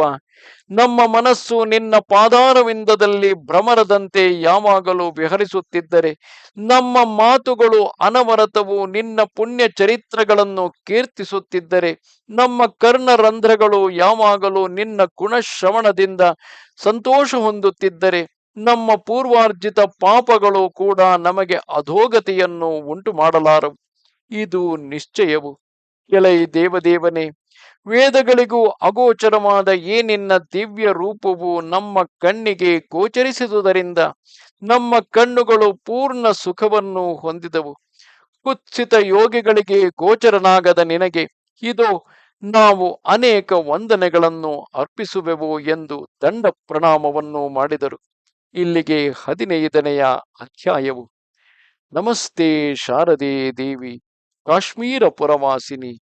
ನಮ್ಮ ಮನಸ್ಸು ನಿನ್ನ ಪಾದಾರವಿಂದದಲ್ಲಿ ಭ್ರಮರದಂತೆ ಯಾವಾಗಲೂ ವಿಹರಿಸುತ್ತಿದ್ದರೆ, ನಮ್ಮ ಮಾತುಗಳು ಅನವರತವು ನಿನ್ನ ಪುಣ್ಯ ಚರಿತ್ರಗಳನ್ನು ಕೀರ್ತಿಸುತ್ತಿದ್ದರೆ, ನಮ್ಮ ಕರ್ಣರಂಧ್ರಗಳು ಯಾವಾಗಲೂ ನಿನ್ನ ಗುಣಶ್ರವಣದಿಂದ ಸಂತೋಷ ಹೊಂದುತ್ತಿದ್ದರೆ, ನಮ್ಮ ಪೂರ್ವಾರ್ಜಿತ ಪಾಪಗಳು ಕೂಡ ನಮಗೆ ಅಧೋಗತಿಯನ್ನು ಉಂಟು ಮಾಡಲಾರವು. ಇದು ನಿಶ್ಚಯವು. ಎಲೈ ದೇವದೇವನೇ, ವೇದಗಳಿಗೂ ಅಗೋಚರವಾದ ಈ ನಿನ್ನ ದಿವ್ಯ ರೂಪವು ನಮ್ಮ ಕಣ್ಣಿಗೆ ಗೋಚರಿಸಿದುದರಿಂದ ನಮ್ಮ ಕಣ್ಣುಗಳು ಪೂರ್ಣ ಸುಖವನ್ನು ಹೊಂದಿದವು. ಕುತ್ಸಿತ ಯೋಗಿಗಳಿಗೆ ಗೋಚರನಾಗದ ನಿನಗೆ ಇದು ನಾವು ಅನೇಕ ವಂದನೆಗಳನ್ನು ಅರ್ಪಿಸುವೆವು ಎಂದು ದಂಡ ಪ್ರಣಾಮವನ್ನು ಮಾಡಿದರು. ಇಲ್ಲಿಗೆ 15ನೆಯ ಅಧ್ಯಾಯವು. ನಮಸ್ತೆ ಶಾರದೆ ದೇವಿ, ಕಾಶ್ಮೀರ ಪುರವಾಸಿನಿ,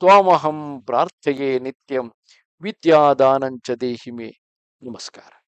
ತ್ವಾಮಹಂ ಪ್ರಾರ್ಥಯೇ ನಿತ್ಯಂ, ವಿದ್ಯಾದಾನಂಚ ದೇಹಿಮೆ. ನಮಸ್ಕಾರ.